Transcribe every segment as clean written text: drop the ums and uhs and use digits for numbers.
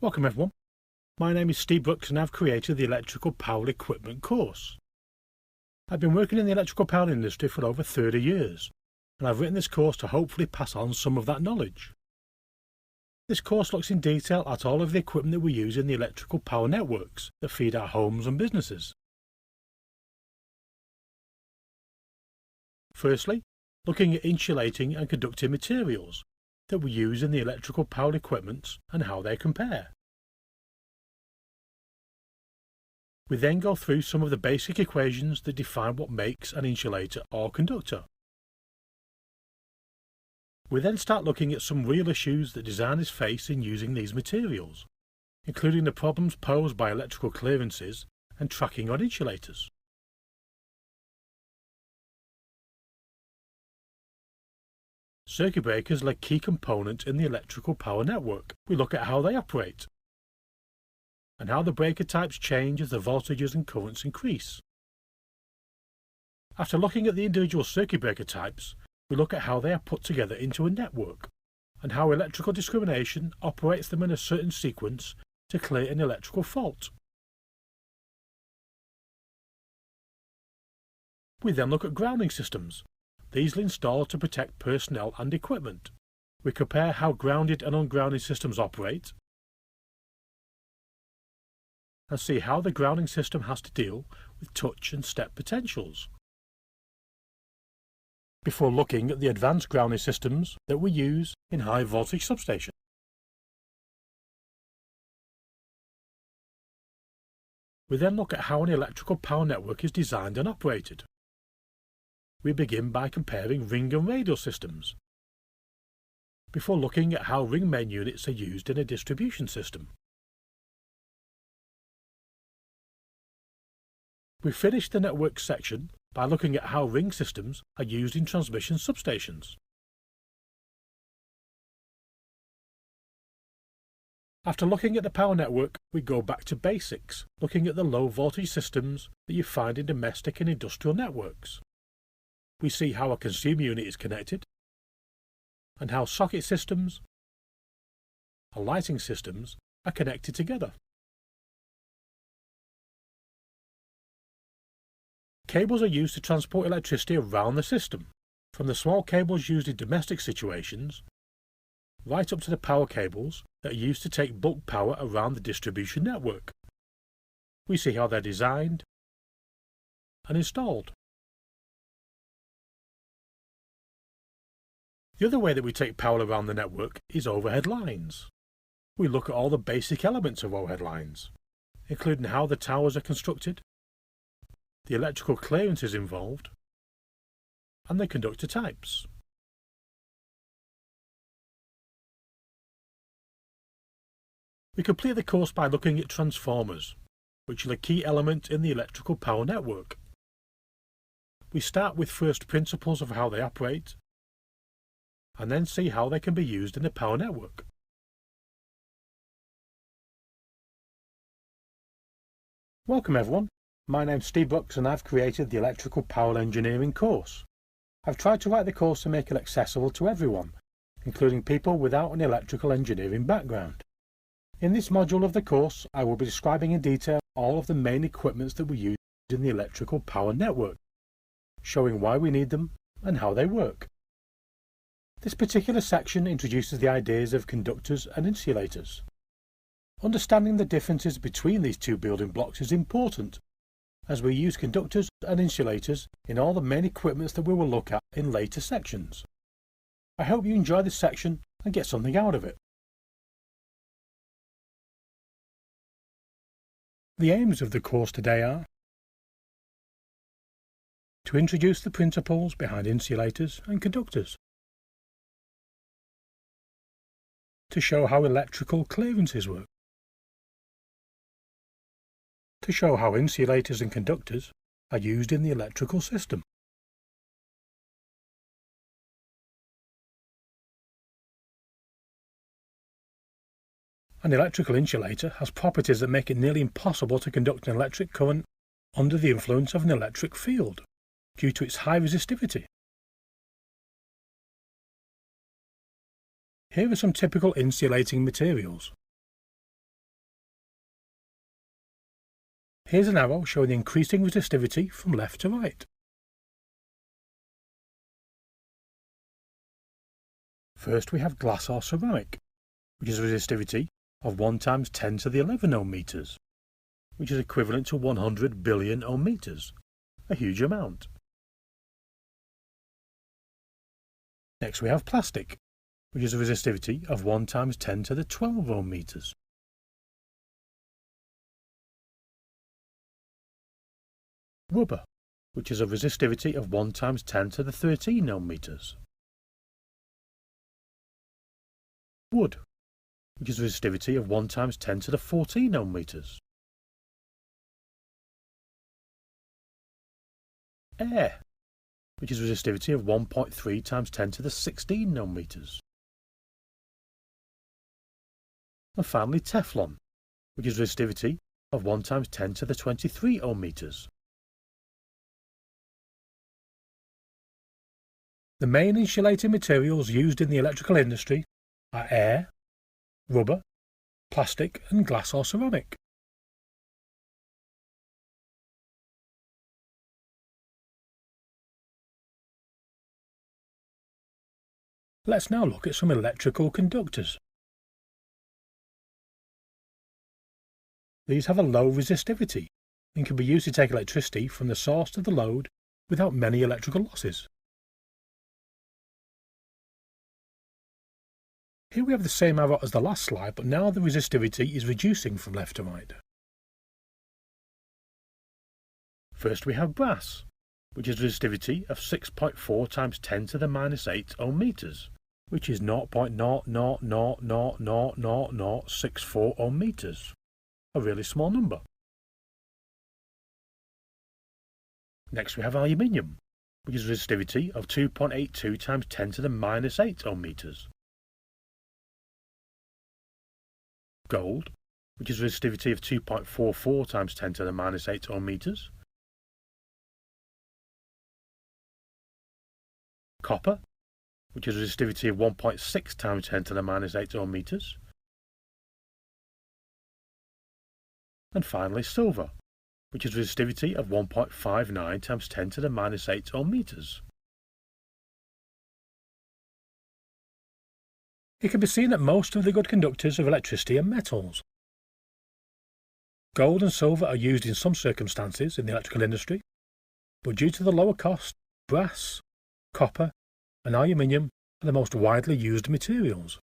Welcome everyone, my name is Steve Brooks and I've created the Electrical Power Equipment course. I've been working in the electrical power industry for over 30 years and I've written this course to hopefully pass on some of that knowledge. This course looks in detail at all of the equipment that we use in the electrical power networks that feed our homes and businesses. Firstly, looking at insulating and conducting materials that we use in the electrical power equipment and how they compare. We then go through some of the basic equations that define what makes an insulator or conductor. We then start looking at some real issues that designers face in using these materials, including the problems posed by electrical clearances and tracking on insulators. Circuit breakers are a key component in the electrical power network. We look at how they operate and how the breaker types change as the voltages and currents increase. After looking at the individual circuit breaker types, we look at how they are put together into a network and how electrical discrimination operates them in a certain sequence to clear an electrical fault. We then look at grounding systems. These are installed to protect personnel and equipment. We compare how grounded and ungrounded systems operate and see how the grounding system has to deal with touch and step potentials, before looking at the advanced grounding systems that we use in high voltage substations. We then look at how an electrical power network is designed and operated. We begin by comparing ring and radial systems, before looking at how ring main units are used in a distribution system. We finish the network section by looking at how ring systems are used in transmission substations. After looking at the power network, we go back to basics, looking at the low voltage systems that you find in domestic and industrial networks. We see how a consumer unit is connected and how socket systems and lighting systems are connected together. Cables are used to transport electricity around the system, from the small cables used in domestic situations right up to the power cables that are used to take bulk power around the distribution network. We see how they're designed and installed. The other way that we take power around the network is overhead lines. We look at all the basic elements of overhead lines, including how the towers are constructed, the electrical clearances involved, and the conductor types. We complete the course by looking at transformers, which are a key element in the electrical power network. We start with first principles of how they operate, and then see how they can be used in the power network. Welcome everyone. My name's Steve Brooks and I've created the Electrical Power Engineering course. I've tried to write the course to make it accessible to everyone, including people without an electrical engineering background. In this module of the course, I will be describing in detail all of the main equipments that we use in the electrical power network, showing why we need them and how they work. This particular section introduces the ideas of conductors and insulators. Understanding the differences between these two building blocks is important, as we use conductors and insulators in all the main equipments that we will look at in later sections. I hope you enjoy this section and get something out of it. The aims of the course today are to introduce the principles behind insulators and conductors, to show how electrical clearances work, to show how insulators and conductors are used in the electrical system, an electrical insulator has properties that make it nearly impossible to conduct an electric current under the influence of an electric field due to its high resistivity. Here are some typical insulating materials. Here's an arrow showing the increasing resistivity from left to right. First we have glass or ceramic, which is a resistivity of 1 times 10 to the 11 ohm meters, which is equivalent to 100 billion ohm meters, a huge amount. Next we have plastic, which is a resistivity of 1 times 10 to the 12 ohm meters. Rubber, which is a resistivity of 1 times 10 to the 13 ohm meters. Wood, which is a resistivity of 1 times 10 to the 14 ohm meters. Air, which is a resistivity of 1.3 times 10 to the 16 ohm meters. And finally Teflon, which is a resistivity of 1 times 10 to the 23 ohm meters. The main insulating materials used in the electrical industry are air, rubber, plastic and glass or ceramic. Let's now look at some electrical conductors. These have a low resistivity and can be used to take electricity from the source to the load without many electrical losses. Here we have the same arrow as the last slide, but now the resistivity is reducing from left to right. First we have brass, which is a resistivity of 6.4 times 10 to the minus 8 ohm meters, which is 0.000000064 ohm meters, a really small number. Next we have aluminium, which is a resistivity of 2.82 times 10 to the minus 8 ohm meters. Gold, which is a resistivity of 2.44 times 10 to the minus 8 ohm meters. Copper, which is a resistivity of 1.6 times 10 to the minus 8 ohm meters. And finally silver, which is a resistivity of 1.59 times 10 to the minus 8 ohm meters. It can be seen that most of the good conductors of electricity are metals. Gold and silver are used in some circumstances in the electrical industry, but due to the lower cost, brass, copper and aluminium are the most widely used materials.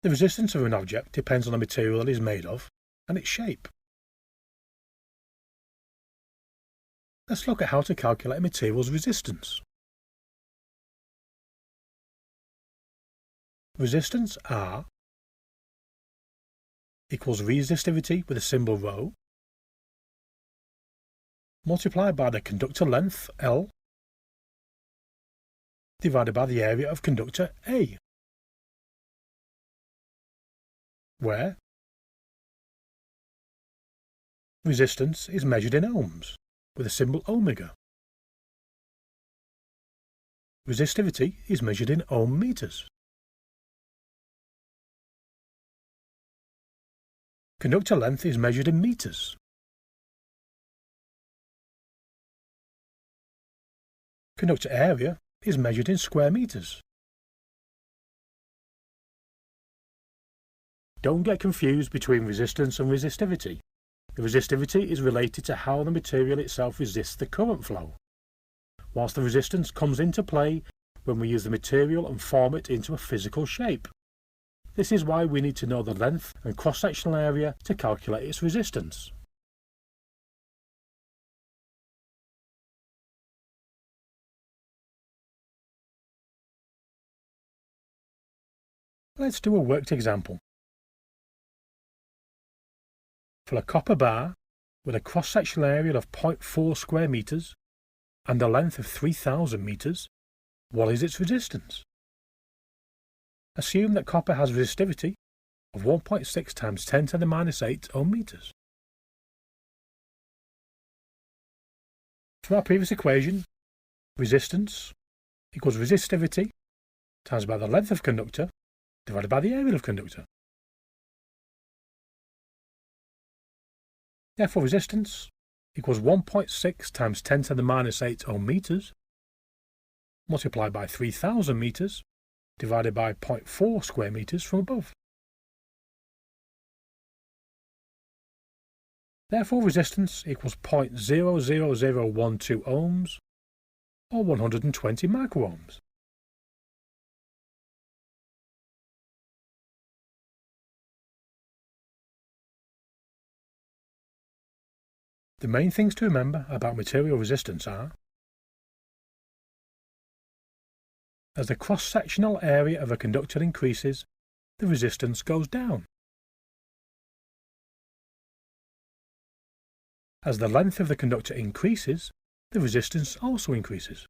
The resistance of an object depends on the material it is made of and its shape. Let's look at how to calculate a material's resistance. Resistance R equals resistivity with the symbol ρ multiplied by the conductor length L divided by the area of conductor A, where resistance is measured in ohms with the symbol omega. Resistivity is measured in ohm meters. Conductor length is measured in meters. Conductor area is measured in square meters. Don't get confused between resistance and resistivity. The resistivity is related to how the material itself resists the current flow, whilst the resistance comes into play when we use the material and form it into a physical shape. This is why we need to know the length and cross-sectional area to calculate its resistance. Let's do a worked example. For a copper bar with a cross-sectional area of 0.4 square meters and a length of 3,000 meters, what is its resistance? Assume that copper has resistivity of 1.6 times 10 to the minus 8 ohm meters. From our previous equation, resistance equals resistivity times by the length of conductor divided by the area of conductor. Therefore, resistance equals 1.6 times 10 to the minus 8 ohm meters multiplied by 3000 meters divided by 0.4 square meters from above. Therefore, resistance equals 0.00012 ohms or 120 microohms. The main things to remember about material resistance are: as the cross-sectional area of a conductor increases, the resistance goes down. As the length of the conductor increases, the resistance also increases.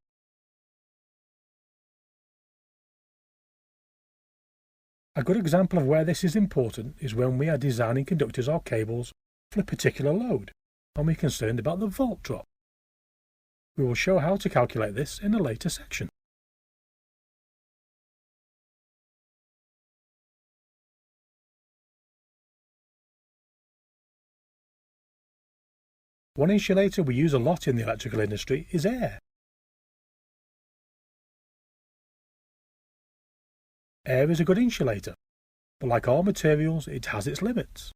A good example of where this is important is when we are designing conductors or cables for a particular load, and we're concerned about the volt drop. We will show how to calculate this in a later section. One insulator we use a lot in the electrical industry is air. Air is a good insulator, but like all materials, it has its limits.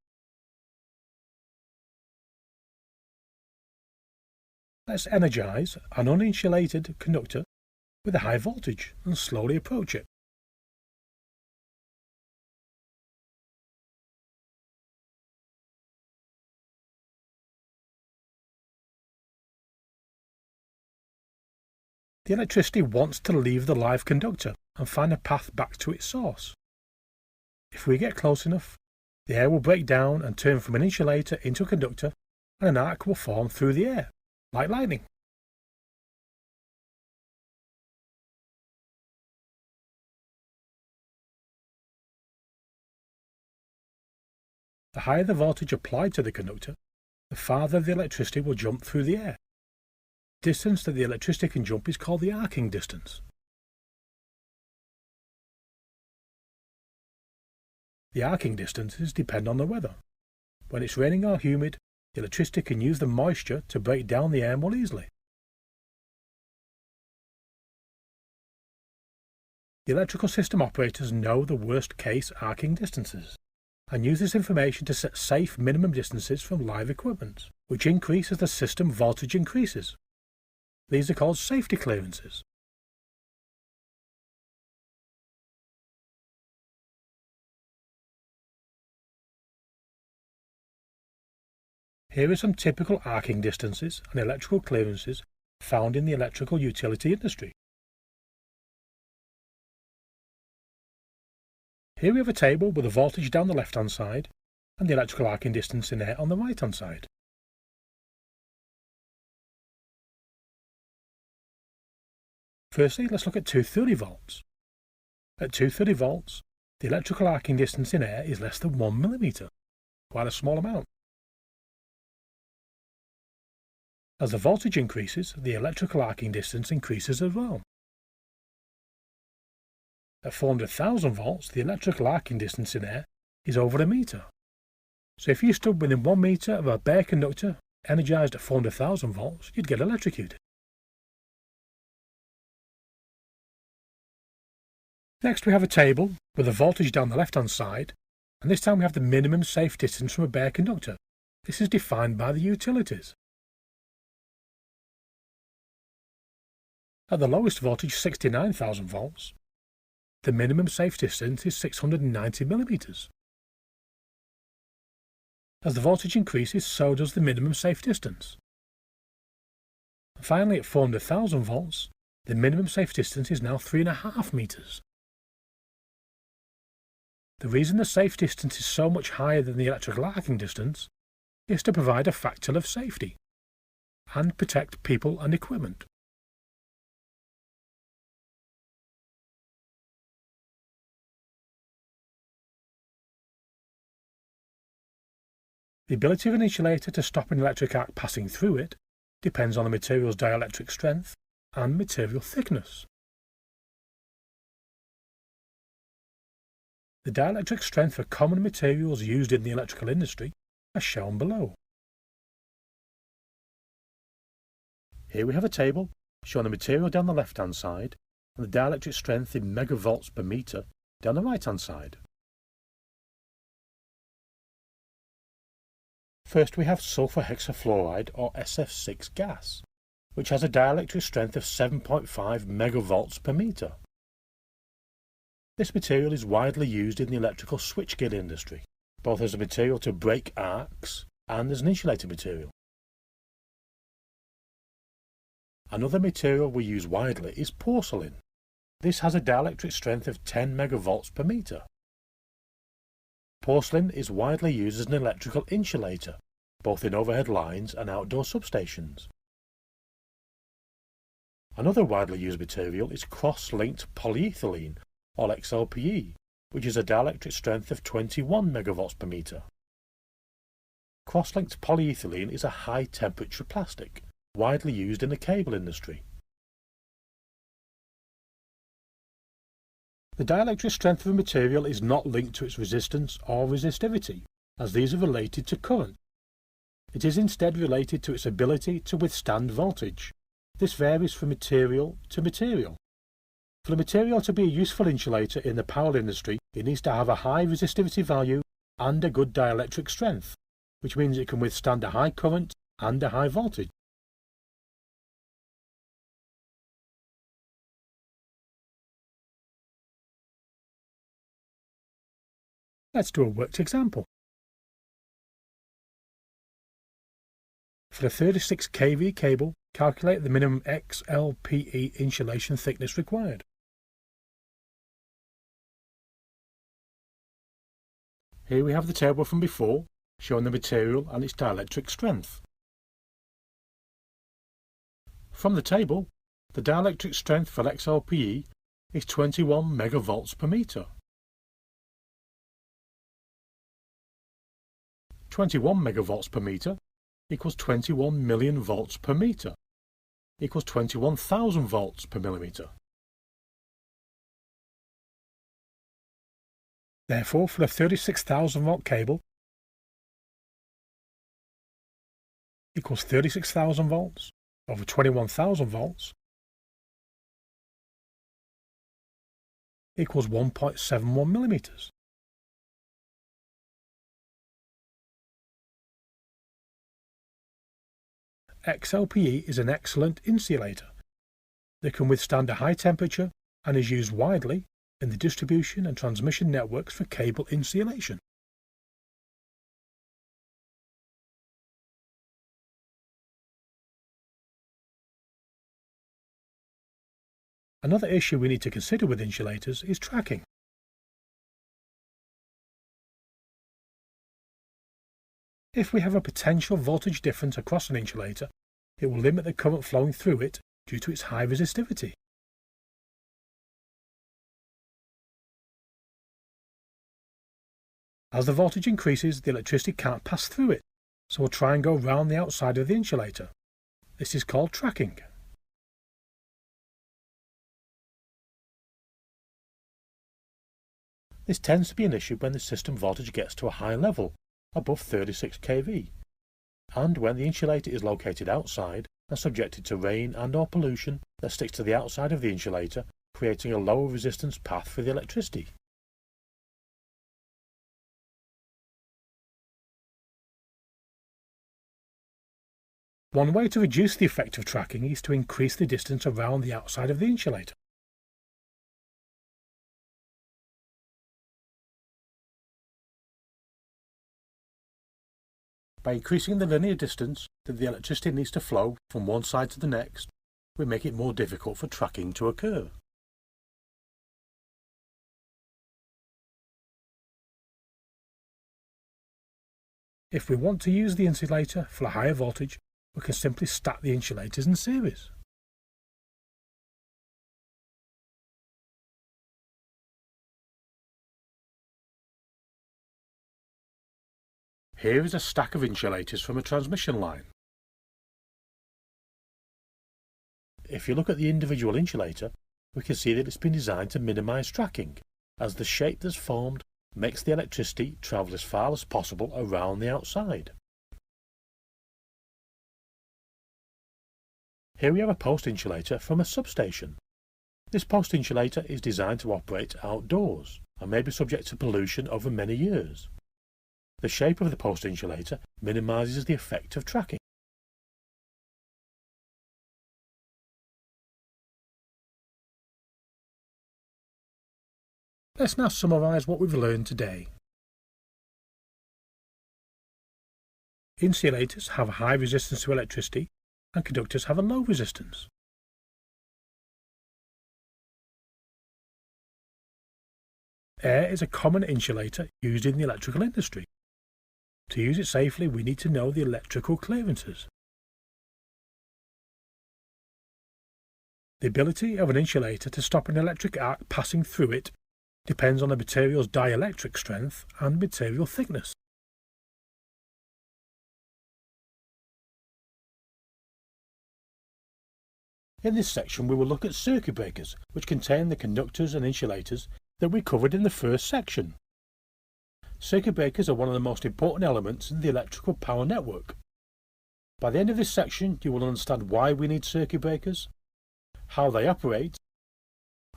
Let's energize an uninsulated conductor with a high voltage and slowly approach it. The electricity wants to leave the live conductor and find a path back to its source. If we get close enough, the air will break down and turn from an insulator into a conductor, and an arc will form through the air, like lightning. The higher the voltage applied to the conductor, the farther the electricity will jump through the air. The distance that the electricity can jump is called the arcing distance. The arcing distances depend on the weather. When it's raining or humid, the electricity can use the moisture to break down the air more easily. The electrical system operators know the worst-case arcing distances and use this information to set safe minimum distances from live equipment, which increase as the system voltage increases. These are called safety clearances. Here are some typical arcing distances and electrical clearances found in the electrical utility industry. Here we have a table with the voltage down the left-hand side and the electrical arcing distance in air on the right-hand side. Firstly, let's look at 230 volts. At 230 volts, the electrical arcing distance in air is less than 1 millimeter, quite a small amount. As the voltage increases, the electrical arcing distance increases as well. At 400,000 volts, the electrical arcing distance in air is over a meter. So if you stood within 1 meter of a bare conductor energized at 400,000 volts, you'd get electrocuted. Next we have a table with the voltage down the left-hand side, and this time we have the minimum safe distance from a bare conductor. This is defined by the utilities. At the lowest voltage, 69,000 volts, the minimum safe distance is 690 millimeters. As the voltage increases, so does the minimum safe distance. And finally, at 400,000 volts, the minimum safe distance is now 3.5 meters. The reason the safe distance is so much higher than the electrical arcing distance is to provide a factor of safety and protect people and equipment. The ability of an insulator to stop an electric arc passing through it depends on the material's dielectric strength and material thickness. The dielectric strength for common materials used in the electrical industry are shown below. Here we have a table showing the material down the left-hand side and the dielectric strength in megavolts per meter down the right-hand side. First we have sulfur hexafluoride or SF6 gas, which has a dielectric strength of 7.5 megavolts per meter. This material is widely used in the electrical switchgear industry, both as a material to break arcs and as an insulating material. Another material we use widely is porcelain. This has a dielectric strength of 10 megavolts per meter. Porcelain is widely used as an electrical insulator, both in overhead lines and outdoor substations. Another widely used material is cross-linked polyethylene, or XLPE, which is a dielectric strength of 21 megavolts per meter. Cross-linked polyethylene is a high-temperature plastic, widely used in the cable industry. The dielectric strength of a material is not linked to its resistance or resistivity, as these are related to current. It is instead related to its ability to withstand voltage. This varies from material to material. For a material to be a useful insulator in the power industry, it needs to have a high resistivity value and a good dielectric strength, which means it can withstand a high current and a high voltage. Let's do a worked example. For a 36 kV cable, calculate the minimum XLPE insulation thickness required. Here we have the table from before, showing the material and its dielectric strength. From the table, the dielectric strength for XLPE is 21 megavolts per meter. 21 megavolts per meter equals 21 million volts per meter, equals 21,000 volts per millimeter. Therefore, for a 36,000 volt cable equals 36,000 volts over 21,000 volts equals 1.71 millimeters. XLPE is an excellent insulator that can withstand a high temperature and is used widely in the distribution and transmission networks for cable insulation. Another issue we need to consider with insulators is tracking. If we have a potential voltage difference across an insulator, it will limit the current flowing through it due to its high resistivity. As the voltage increases, the electricity can't pass through it, so we'll try and go round the outside of the insulator. This is called tracking. This tends to be an issue when the system voltage gets to a high level, above 36 kV, and when the insulator is located outside and subjected to rain and/or pollution that sticks to the outside of the insulator, creating a lower resistance path for the electricity. One way to reduce the effect of tracking is to increase the distance around the outside of the insulator. By increasing the linear distance that the electricity needs to flow from one side to the next, we make it more difficult for tracking to occur. If we want to use the insulator for a higher voltage, we can simply stack the insulators in series. Here is a stack of insulators from a transmission line. If you look at the individual insulator, we can see that it's been designed to minimize tracking, as the shape that's formed makes the electricity travel as far as possible around the outside. Here we have a post insulator from a substation. This post insulator is designed to operate outdoors and may be subject to pollution over many years. The shape of the post insulator minimises the effect of tracking. Let's now summarise what we've learned today. Insulators have a high resistance to electricity and conductors have a low resistance. Air is a common insulator used in the electrical industry. To use it safely, we need to know the electrical clearances. The ability of an insulator to stop an electric arc passing through it depends on the material's dielectric strength and material thickness. In this section we will look at circuit breakers, which contain the conductors and insulators that we covered in the first section. Circuit breakers are one of the most important elements in the electrical power network. By the end of this section you will understand why we need circuit breakers, how they operate,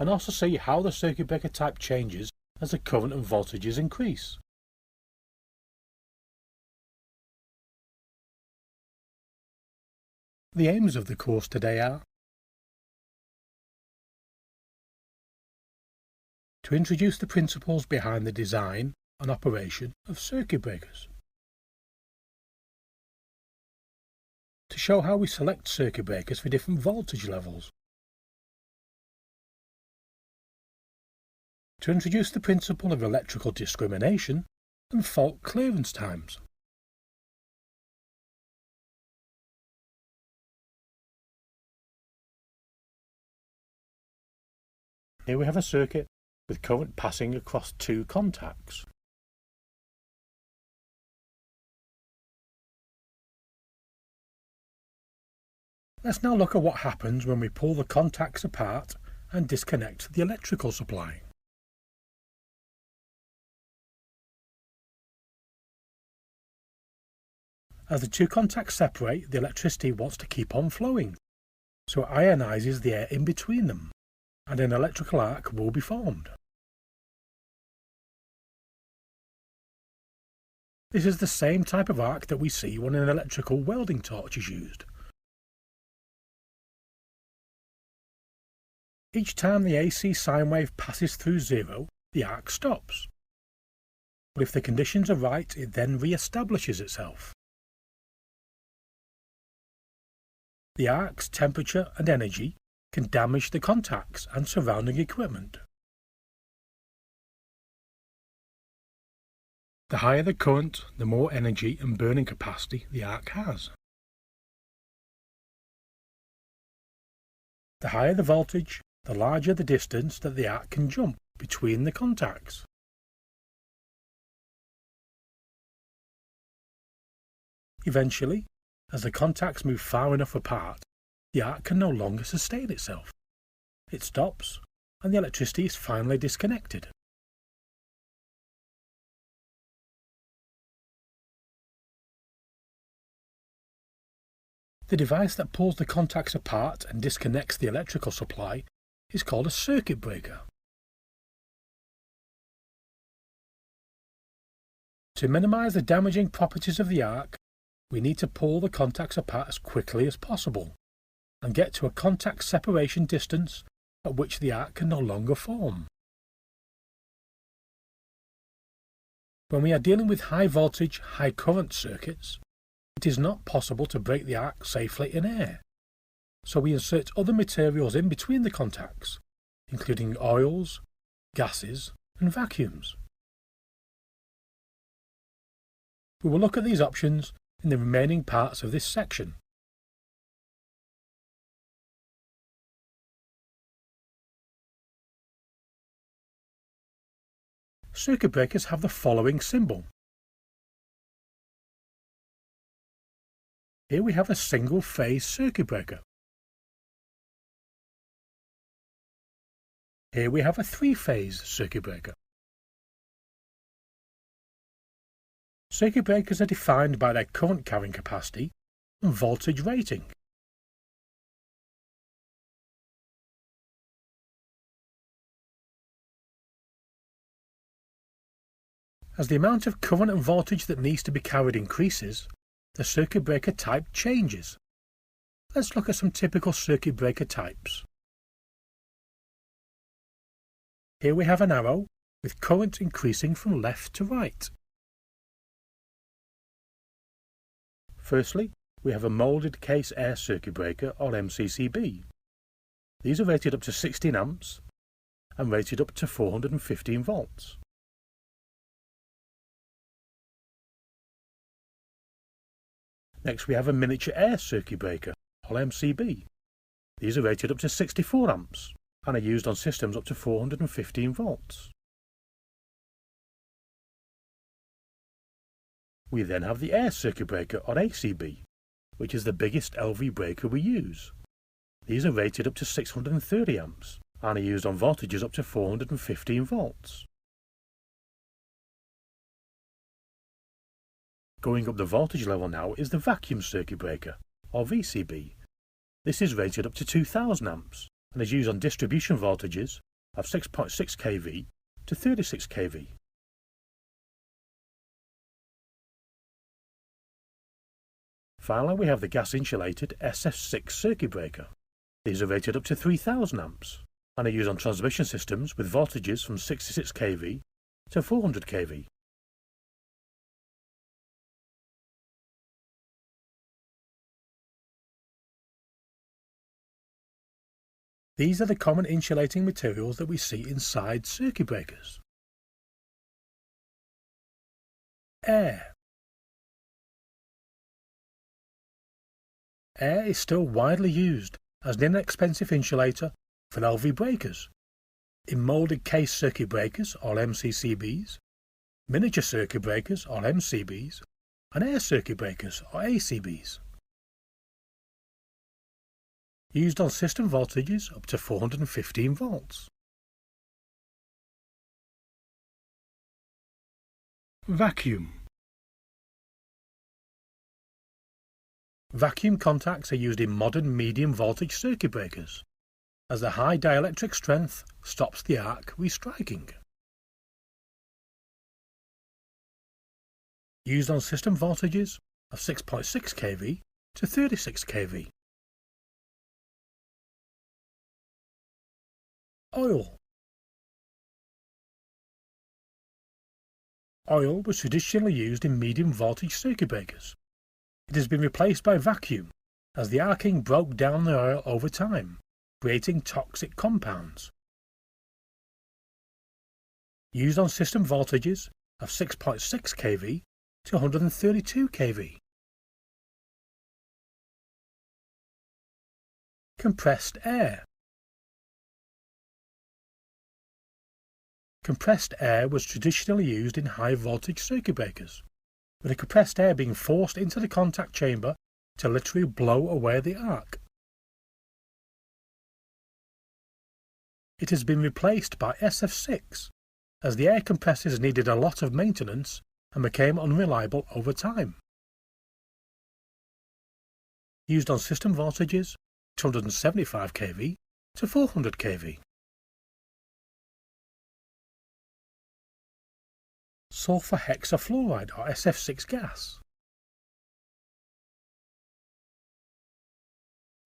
and also see how the circuit breaker type changes as the current and voltages increase. The aims of the course today are to introduce the principles behind the design and operation of circuit breakers, to show how we select circuit breakers for different voltage levels, to introduce the principle of electrical discrimination and fault clearance times, here we have a circuit with current passing across two contacts. Let's now look at what happens when we pull the contacts apart and disconnect the electrical supply. As the two contacts separate, the electricity wants to keep on flowing, so it ionises the air in between them, and an electrical arc will be formed. This is the same type of arc that we see when an electrical welding torch is used. Each time the AC sine wave passes through zero, the arc stops. But if the conditions are right, it then re-establishes itself. The arc's temperature and energy can damage the contacts and surrounding equipment. The higher the current, the more energy and burning capacity the arc has. The higher the voltage, the larger the distance that the arc can jump between the contacts. Eventually, as the contacts move far enough apart, the arc can no longer sustain itself. It stops, and the electricity is finally disconnected. The device that pulls the contacts apart and disconnects the electrical supply is called a circuit breaker. To minimize the damaging properties of the arc, we need to pull the contacts apart as quickly as possible and get to a contact separation distance at which the arc can no longer form. When we are dealing with high voltage, high current circuits, it is not possible to break the arc safely in air, so we insert other materials in between the contacts, including oils, gases and vacuums. We will look at these options in the remaining parts of this section. Circuit breakers have the following symbol. Here we have a single-phase circuit breaker. Here we have a three-phase circuit breaker. Circuit breakers are defined by their current carrying capacity and voltage rating. As the amount of current and voltage that needs to be carried increases, the circuit breaker type changes. Let's look at some typical circuit breaker types. Here we have an arrow with current increasing from left to right. Firstly, we have a moulded case air circuit breaker or MCCB. These are rated up to 16 amps and rated up to 415 volts. Next we have a miniature air circuit breaker, or MCB. These are rated up to 64 amps and are used on systems up to 415 volts. We then have the air circuit breaker, or ACB, which is the biggest LV breaker we use. These are rated up to 630 amps and are used on voltages up to 415 volts. Going up the voltage level now is the vacuum circuit breaker, or VCB. This is rated up to 2000 amps and is used on distribution voltages of 6.6 kV to 36 kV. Finally, we have the gas-insulated SF6 circuit breaker. These are rated up to 3000 amps and are used on transmission systems with voltages from 66 kV to 400 kV. These are the common insulating materials that we see inside circuit breakers. Air. Air is still widely used as an inexpensive insulator for LV breakers, in moulded case circuit breakers or MCCBs, miniature circuit breakers or MCBs, and air circuit breakers or ACBs. Used on system voltages up to 415 volts. Vacuum. Vacuum contacts are used in modern medium voltage circuit breakers, as the high dielectric strength stops the arc restriking. Used on system voltages of 6.6 kV to 36 kV. Oil. Oil was traditionally used in medium voltage circuit breakers. It has been replaced by vacuum as the arcing broke down the oil over time, creating toxic compounds. Used on system voltages of 6.6 kV to 132 kV. Compressed air. Compressed air was traditionally used in high voltage circuit breakers, with the compressed air being forced into the contact chamber to literally blow away the arc. It has been replaced by SF6, as the air compressors needed a lot of maintenance and became unreliable over time. Used on system voltages 275 kV to 400 kV. Sulfur hexafluoride or SF6 gas.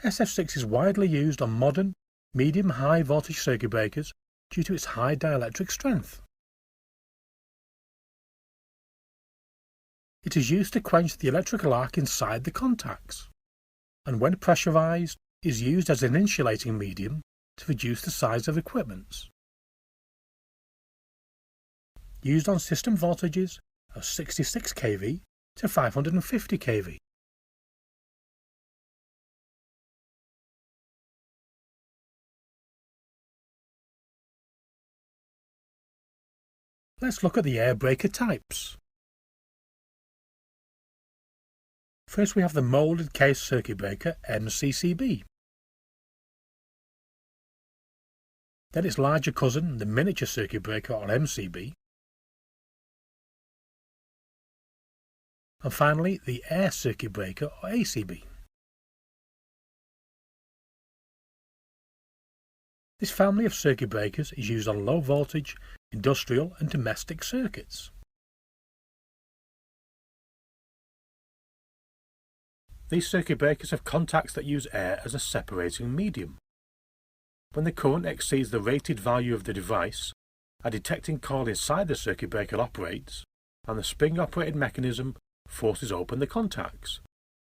SF6 is widely used on modern, medium-high voltage circuit breakers due to its high dielectric strength. It is used to quench the electrical arc inside the contacts, and when pressurized, is used as an insulating medium to reduce the size of equipments. Used on system voltages of 66 kV to 550 kV. Let's look at the air breaker types. First we have the moulded case circuit breaker MCCB. Then its larger cousin, the miniature circuit breaker or MCB. and finally the air circuit breaker or ACB. This family of circuit breakers is used on low voltage, industrial and domestic circuits. These circuit breakers have contacts that use air as a separating medium. When the current exceeds the rated value of the device, a detecting coil inside the circuit breaker operates, and the spring-operated mechanism forces open the contacts,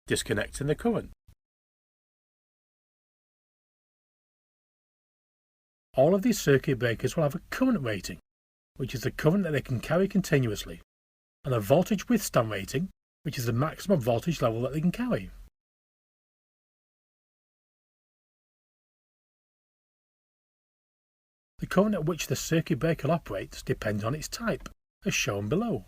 disconnecting the current. All of these circuit breakers will have a current rating, which is the current that they can carry continuously, and a voltage withstand rating, which is the maximum voltage level that they can carry. The current at which the circuit breaker operates depends on its type, as shown below.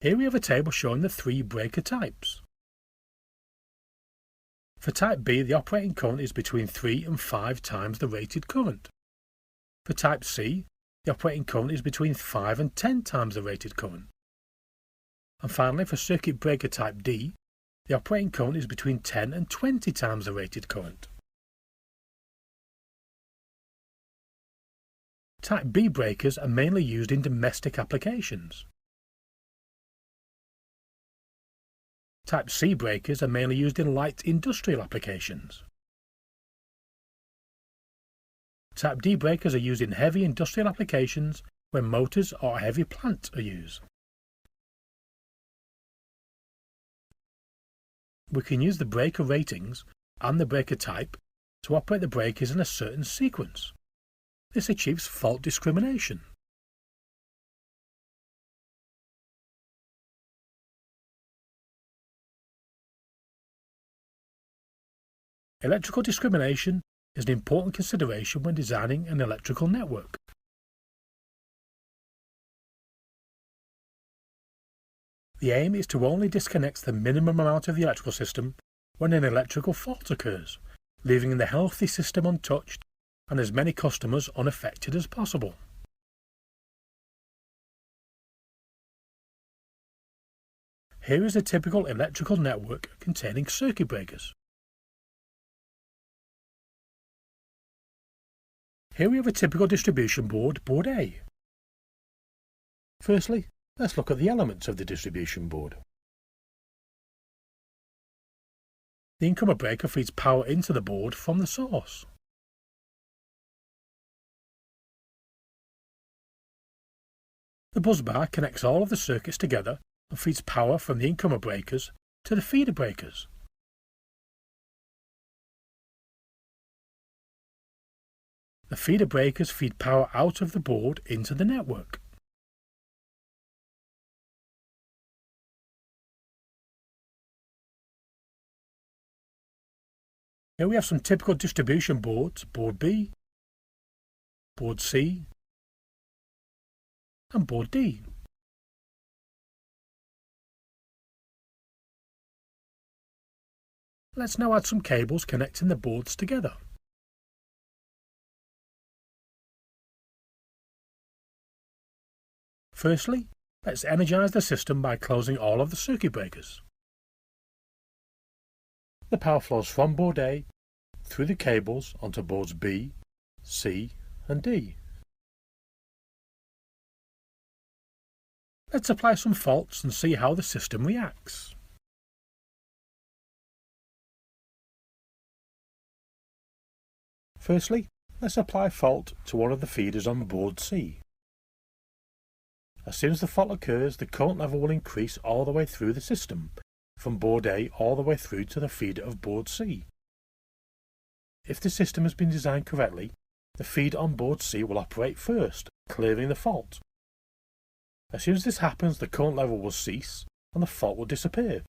Here we have a table showing the 3 breaker types. For type B, the operating current is between 3 and 5 times the rated current. For type C, the operating current is between 5 and 10 times the rated current. And finally, for circuit breaker type D, the operating current is between 10 and 20 times the rated current. Type B breakers are mainly used in domestic applications. Type C breakers are mainly used in light industrial applications. Type D breakers are used in heavy industrial applications when motors or a heavy plant are used. We can use the breaker ratings and the breaker type to operate the breakers in a certain sequence. This achieves fault discrimination. Electrical discrimination is an important consideration when designing an electrical network. The aim is to only disconnect the minimum amount of the electrical system when an electrical fault occurs, leaving the healthy system untouched and as many customers unaffected as possible. Here is a typical electrical network containing circuit breakers. Here we have a typical distribution board, board A. Firstly, let's look at the elements of the distribution board. The incomer breaker feeds power into the board from the source. The bus bar connects all of the circuits together and feeds power from the incomer breakers to the feeder breakers. The feeder breakers feed power out of the board into the network. Here we have some typical distribution boards, board B, board C, and board D. Let's now add some cables connecting the boards together. Firstly, let's energize the system by closing all of the circuit breakers. The power flows from board A through the cables onto boards B, C, and D. Let's apply some faults and see how the system reacts. Firstly, let's apply fault to one of the feeders on board C. As soon as the fault occurs, the current level will increase all the way through the system, from board A all the way through to the feeder of board C. If the system has been designed correctly, the feeder on board C will operate first, clearing the fault. As soon as this happens, the current level will cease and the fault will disappear.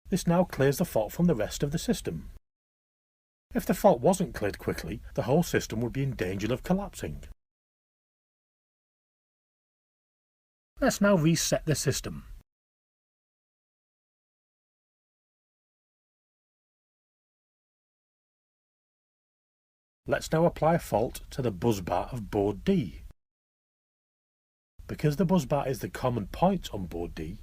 This now clears the fault from the rest of the system. If the fault wasn't cleared quickly, the whole system would be in danger of collapsing. Let's now reset the system. Let's now apply a fault to the bus bar of board D. Because the busbar is the common point on board D,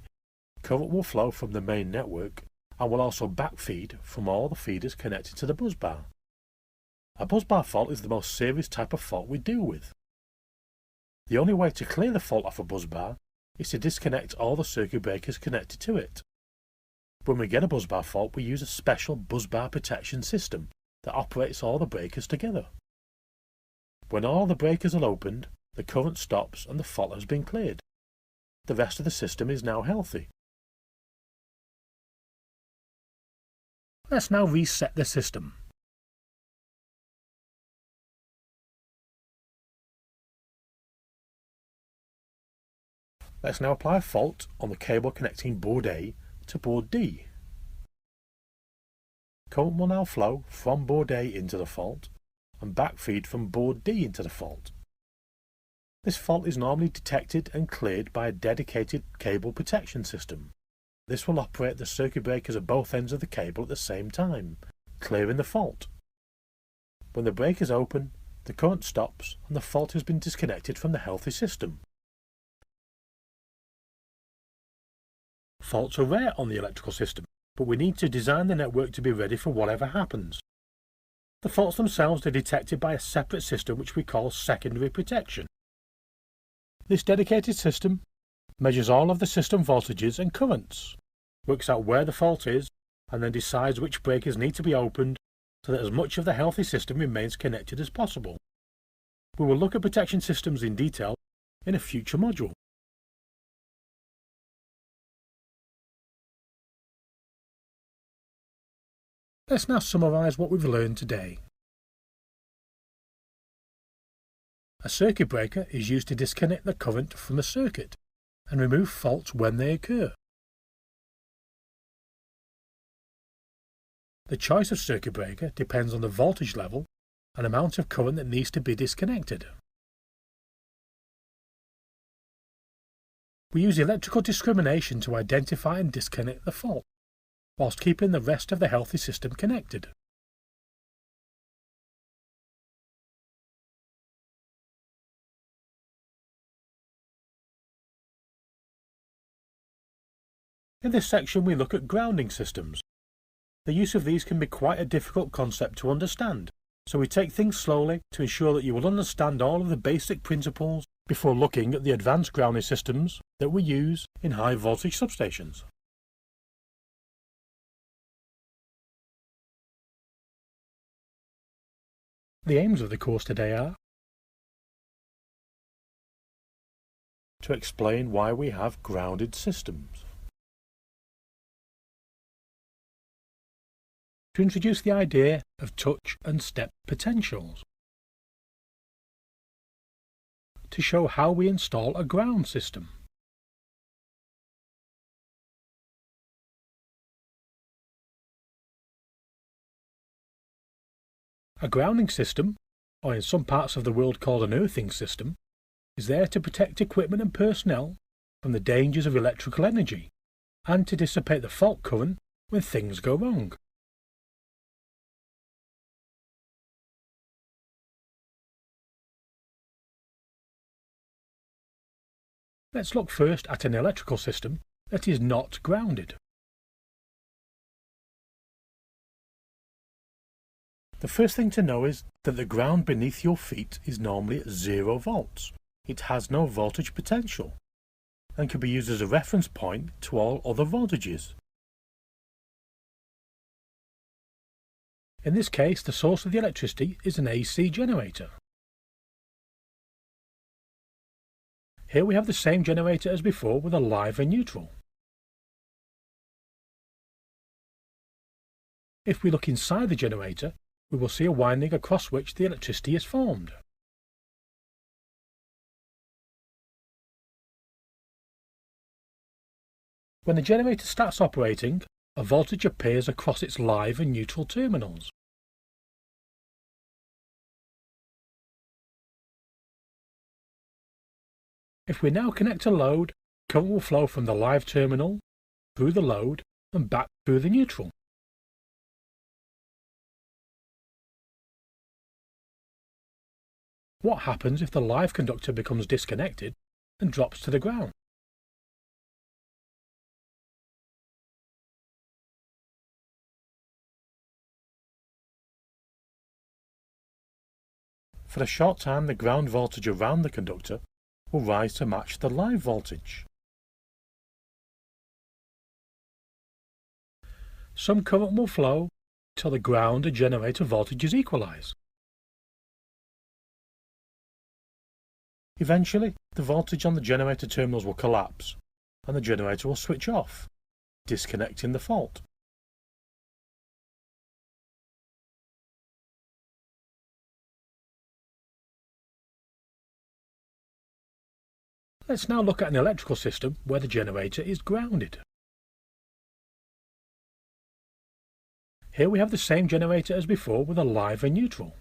current will flow from the main network and will also backfeed from all the feeders connected to the busbar. A busbar fault is the most serious type of fault we deal with. The only way to clear the fault off a busbar is to disconnect all the circuit breakers connected to it. When we get a busbar fault, we use a special busbar protection system that operates all the breakers together. When all the breakers are opened, the current stops and the fault has been cleared. The rest of the system is now healthy. Let's now reset the system. Let's now apply a fault on the cable connecting board A to board D. Current will now flow from board A into the fault and backfeed from board D into the fault. This fault is normally detected and cleared by a dedicated cable protection system. This will operate the circuit breakers at both ends of the cable at the same time, clearing the fault. When the breakers open, the current stops and the fault has been disconnected from the healthy system. Faults are rare on the electrical system, but we need to design the network to be ready for whatever happens. The faults themselves are detected by a separate system which we call secondary protection. This dedicated system measures all of the system voltages and currents, works out where the fault is, and then decides which breakers need to be opened so that as much of the healthy system remains connected as possible. We will look at protection systems in detail in a future module. Let's now summarize what we've learned today. A circuit breaker is used to disconnect the current from a circuit and remove faults when they occur. The choice of circuit breaker depends on the voltage level and amount of current that needs to be disconnected. We use electrical discrimination to identify and disconnect the fault, whilst keeping the rest of the healthy system connected. In this section we look at grounding systems. The use of these can be quite a difficult concept to understand, so we take things slowly to ensure that you will understand all of the basic principles before looking at the advanced grounding systems that we use in high voltage substations. The aims of the course today are to explain why we have grounded systems, to introduce the idea of touch and step potentials, to show how we install a ground system, a grounding system, or in some parts of the world called an earthing system, is there to protect equipment and personnel from the dangers of electrical energy and to dissipate the fault current when things go wrong. Let's look first at an electrical system that is not grounded. The first thing to know is that the ground beneath your feet is normally at 0 volts. It has no voltage potential and can be used as a reference point to all other voltages. In this case, the source of the electricity is an AC generator. Here we have the same generator as before with a live and neutral. If we look inside the generator, we will see a winding across which the electricity is formed. When the generator starts operating, a voltage appears across its live and neutral terminals. If we now connect a load, current will flow from the live terminal, through the load, and back through the neutral. What happens if the live conductor becomes disconnected and drops to the ground. For a short time, the ground voltage around the conductor will rise to match the live voltage. Some current will flow till the ground and generator voltages equalize. Eventually, the voltage on the generator terminals will collapse and the generator will switch off, disconnecting the fault. Let's now look at an electrical system where the generator is grounded. Here we have the same generator as before with a live and neutral.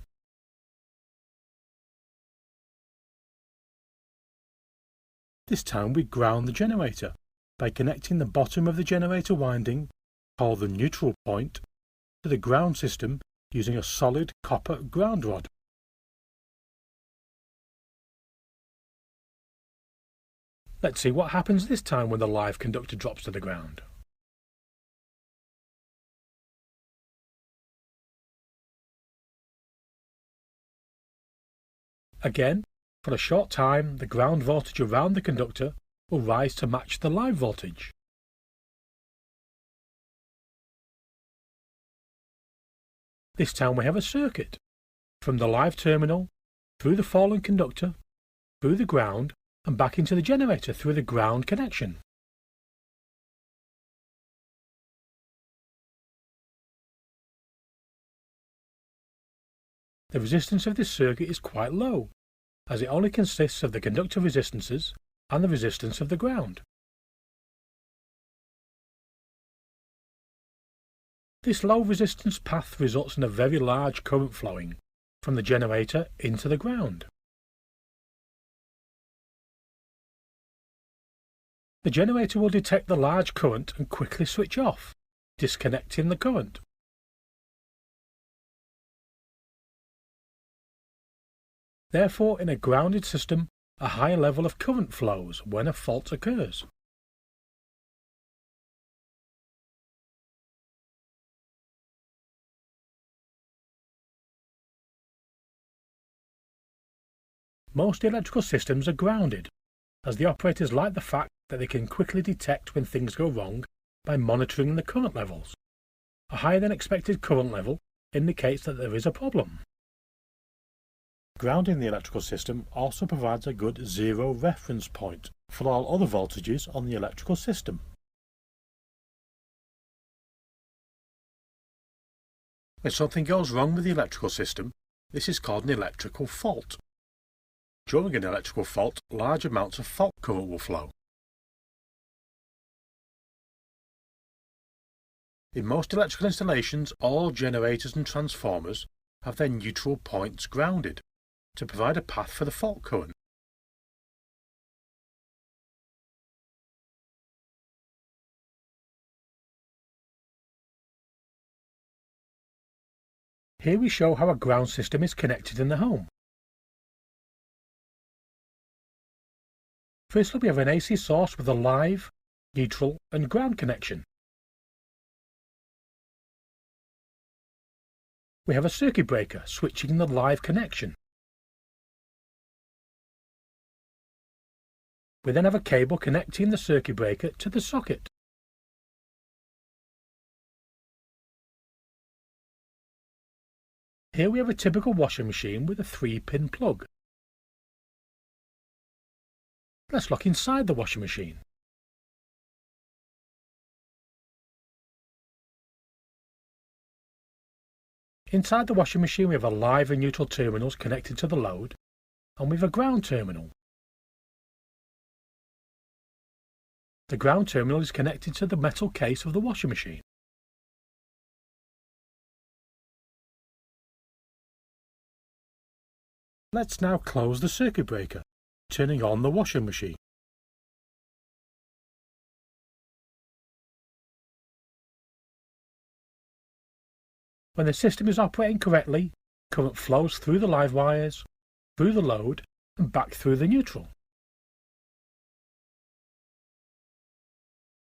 This time we ground the generator by connecting the bottom of the generator winding, called the neutral point, to the ground system using a solid copper ground rod. Let's see what happens this time when the live conductor drops to the ground. Again, for a short time, the ground voltage around the conductor will rise to match the live voltage. This time we have a circuit from the live terminal, through the fallen conductor, through the ground, and back into the generator through the ground connection. The resistance of this circuit is quite low, as it only consists of the conductor resistances and the resistance of the ground. This low resistance path results in a very large current flowing from the generator into the ground. The generator will detect the large current and quickly switch off, disconnecting the current. Therefore, in a grounded system, a high level of current flows when a fault occurs. Most electrical systems are grounded, as the operators like the fact that they can quickly detect when things go wrong by monitoring the current levels. A higher than expected current level indicates that there is a problem. Grounding the electrical system also provides a good zero reference point for all other voltages on the electrical system. When something goes wrong with the electrical system, this is called an electrical fault. During an electrical fault, large amounts of fault current will flow. In most electrical installations, all generators and transformers have their neutral points grounded to provide a path for the fault current. Here we show how a ground system is connected in the home. Firstly, we have an AC source with a live, neutral and ground connection. We have a circuit breaker switching the live connection. We then have a cable connecting the circuit breaker to the socket. Here we have a typical washing machine with a 3-pin plug. Let's look inside the washing machine. Inside the washing machine we have a live and neutral terminals connected to the load, and we have a ground terminal. The ground terminal is connected to the metal case of the washing machine. Let's now close the circuit breaker, turning on the washing machine. When the system is operating correctly, current flows through the live wires, through the load, and back through the neutral.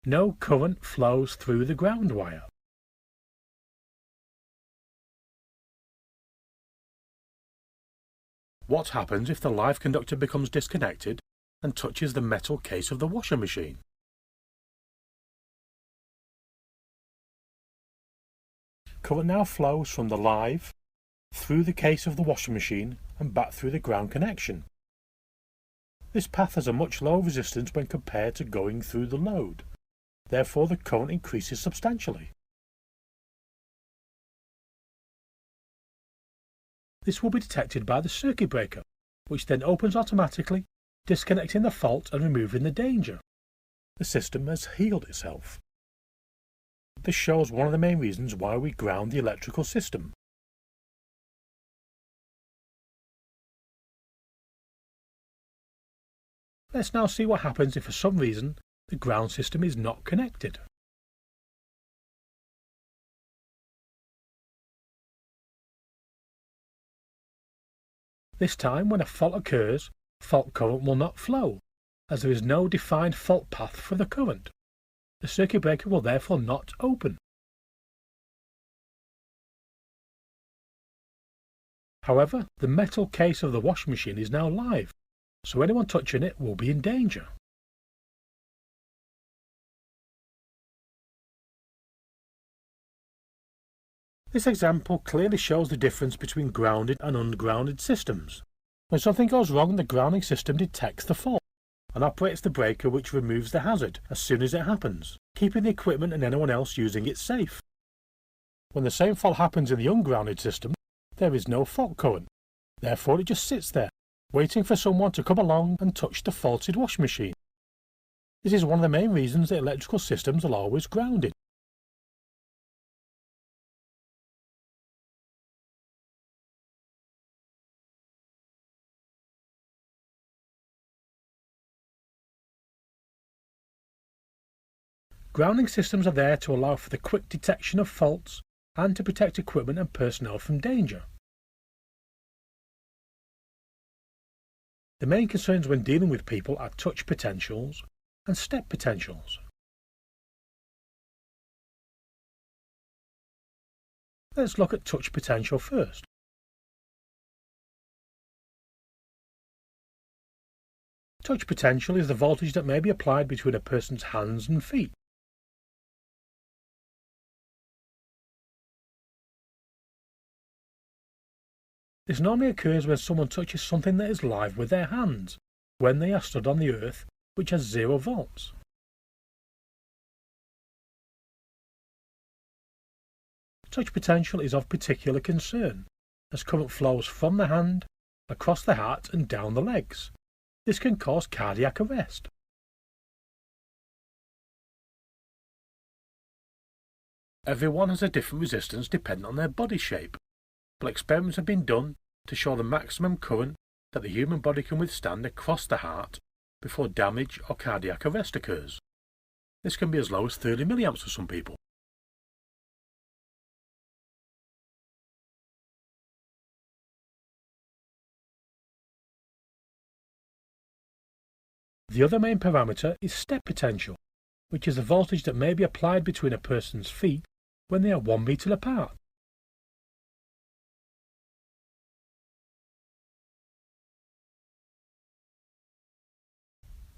no current flows through the ground wire. What happens if the live conductor becomes disconnected and touches the metal case of the washing machine? Current now flows from the live through the case of the washing machine and back through the ground connection. This path has a much lower resistance when compared to going through the load. Therefore, the current increases substantially. This will be detected by the circuit breaker, which then opens automatically, disconnecting the fault and removing the danger. The system has healed itself. This shows one of the main reasons why we ground the electrical system. Let's now see what happens if for some reason the ground system is not connected. This time, when a fault occurs, fault current will not flow, as there is no defined fault path for the current. The circuit breaker will therefore not open. However, the metal case of the washing machine is now live, so anyone touching it will be in danger. This example clearly shows the difference between grounded and ungrounded systems. When something goes wrong, the grounding system detects the fault and operates the breaker, which removes the hazard as soon as it happens, keeping the equipment and anyone else using it safe. When the same fault happens in the ungrounded system, there is no fault current. Therefore, it just sits there, waiting for someone to come along and touch the faulted washing machine. This is one of the main reasons that electrical systems are always grounded. Grounding systems are there to allow for the quick detection of faults and to protect equipment and personnel from danger. The main concerns when dealing with people are touch potentials and step potentials. Let's look at touch potential first. Touch potential is the voltage that may be applied between a person's hands and feet. This normally occurs when someone touches something that is live with their hands, when they are stood on the earth, which has 0 volts. Touch potential is of particular concern, as current flows from the hand, across the heart and down the legs. This can cause cardiac arrest. Everyone has a different resistance depending on their body shape, but experiments have been done to show the maximum current that the human body can withstand across the heart before damage or cardiac arrest occurs. This can be as low as 30 milliamps for some people. The other main parameter is step potential, which is the voltage that may be applied between a person's feet when they are 1 meter apart.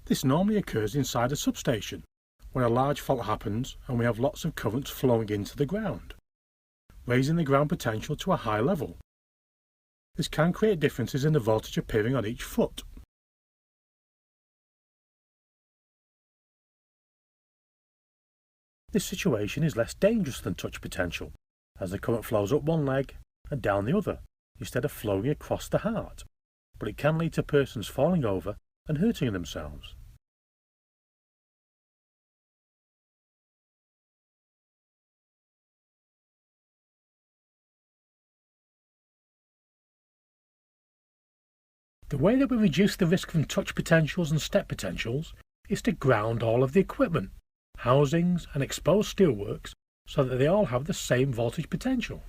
This normally occurs inside a substation, when a large fault happens and we have lots of currents flowing into the ground, raising the ground potential to a high level. This can create differences in the voltage appearing on each foot. This situation is less dangerous than touch potential, as the current flows up one leg and down the other, instead of flowing across the heart, but it can lead to persons falling over and hurting themselves. The way that we reduce the risk from touch potentials and step potentials is to ground all of the equipment, housings and exposed steelworks so that they all have the same voltage potential.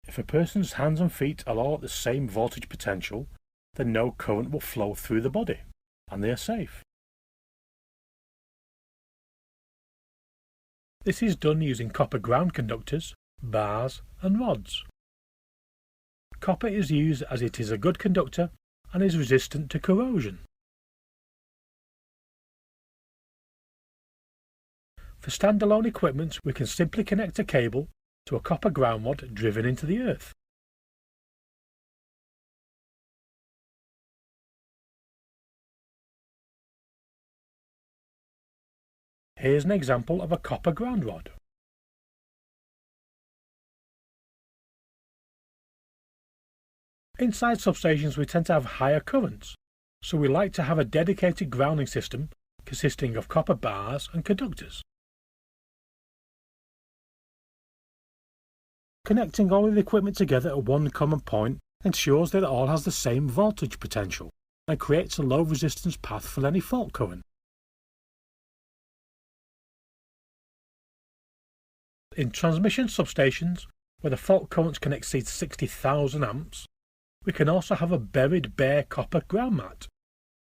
If a person's hands and feet are all at the same voltage potential, then no current will flow through the body, and they are safe. This is done using copper ground conductors, bars and rods. Copper is used as it is a good conductor and is resistant to corrosion. For standalone equipment, we can simply connect a cable to a copper ground rod driven into the earth. Here's an example of a copper ground rod. Inside substations we tend to have higher currents, so we like to have a dedicated grounding system consisting of copper bars and conductors. Connecting all of the equipment together at one common point ensures that it all has the same voltage potential and creates a low resistance path for any fault current. In transmission substations, where the fault currents can exceed 60,000 amps, we can also have a buried bare copper ground mat,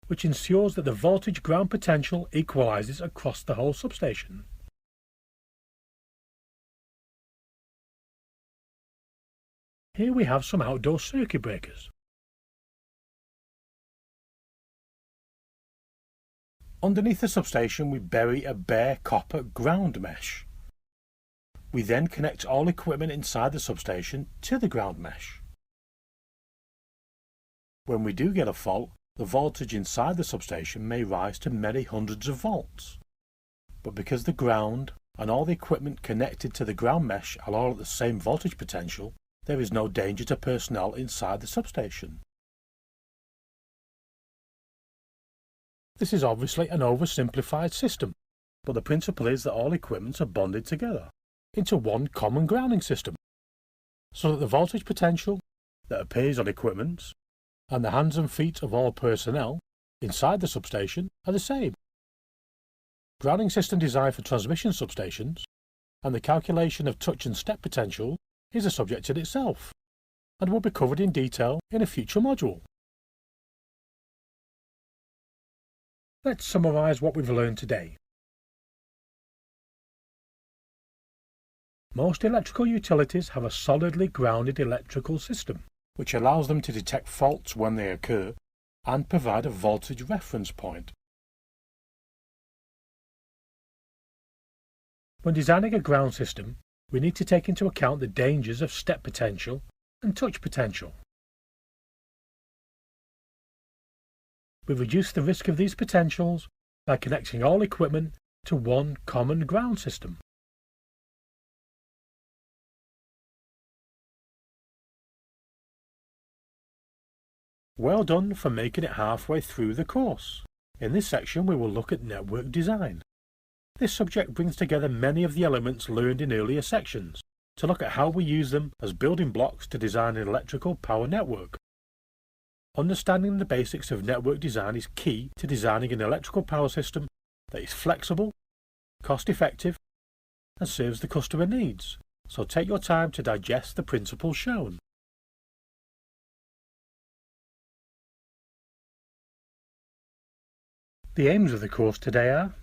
which ensures that the voltage ground potential equalizes across the whole substation. Here we have some outdoor circuit breakers. Underneath the substation we bury a bare copper ground mesh. We then connect all equipment inside the substation to the ground mesh. When we do get a fault, the voltage inside the substation may rise to many hundreds of volts. But because the ground and all the equipment connected to the ground mesh are all at the same voltage potential, there is no danger to personnel inside the substation. This is obviously an oversimplified system, but the principle is that all equipment are bonded together into one common grounding system, so that the voltage potential that appears on equipment and the hands and feet of all personnel inside the substation are the same. Grounding system design for transmission substations and the calculation of touch and step potential is a subject in itself, and will be covered in detail in a future module. Let's summarise what we've learned today. Most electrical utilities have a solidly grounded electrical system, which allows them to detect faults when they occur and provide a voltage reference point. When designing a ground system, we need to take into account the dangers of step potential and touch potential. We reduce the risk of these potentials by connecting all equipment to one common ground system. Well done for making it halfway through the course. In this section we will look at network design. This subject brings together many of the elements learned in earlier sections to look at how we use them as building blocks to design an electrical power network. Understanding the basics of network design is key to designing an electrical power system that is flexible, cost-effective, and serves the customer needs. So take your time to digest the principles shown. The aims of the course today are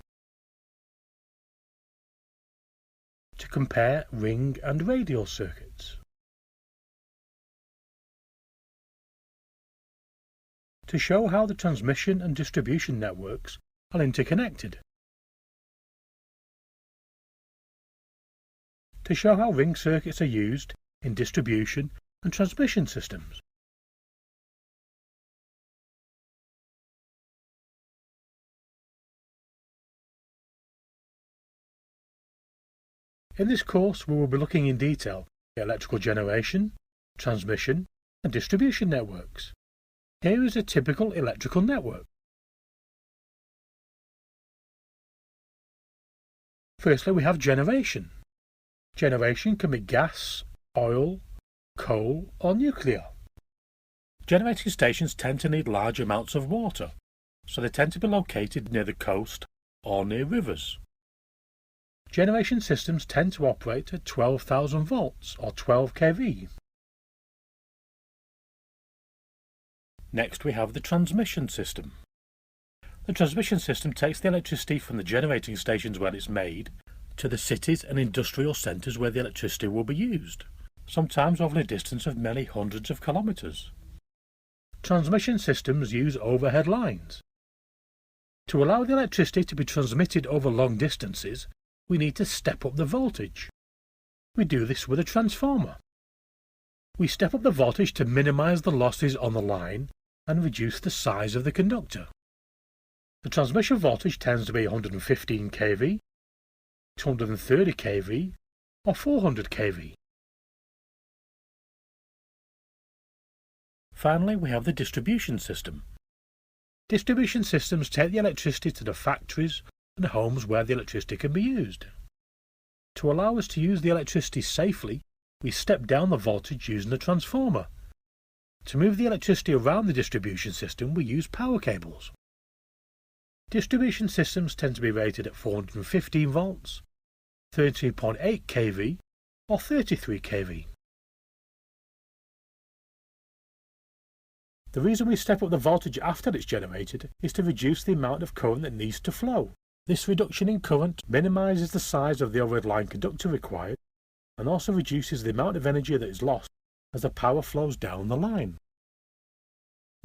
to compare ring and radial circuits, to show how the transmission and distribution networks are interconnected, to show how ring circuits are used in distribution and transmission systems, In this course we will be looking in detail at electrical generation, transmission and distribution networks. Here is a typical electrical network. Firstly, we have generation. Generation can be gas, oil, coal or nuclear. Generating stations tend to need large amounts of water, so they tend to be located near the coast or near rivers. Generation systems tend to operate at 12,000 volts or 12 kV. Next we have the transmission system. The transmission system takes the electricity from the generating stations where it's made to the cities and industrial centres where the electricity will be used, sometimes over a distance of many hundreds of kilometres. Transmission systems use overhead lines. To allow the electricity to be transmitted over long distances, we need to step up the voltage. We do this with a transformer. We step up the voltage to minimise the losses on the line and reduce the size of the conductor. The transmission voltage tends to be 115 kV, 230 kV or 400 kV. Finally, we have the distribution system. Distribution systems take the electricity to the factories and homes where the electricity can be used. To allow us to use the electricity safely, we step down the voltage using a transformer. To move the electricity around the distribution system, we use power cables. Distribution systems tend to be rated at 415 volts, 13.8 kV or 33 kV. The reason we step up the voltage after it's generated is to reduce the amount of current that needs to flow. This reduction in current minimises the size of the overhead line conductor required and also reduces the amount of energy that is lost as the power flows down the line.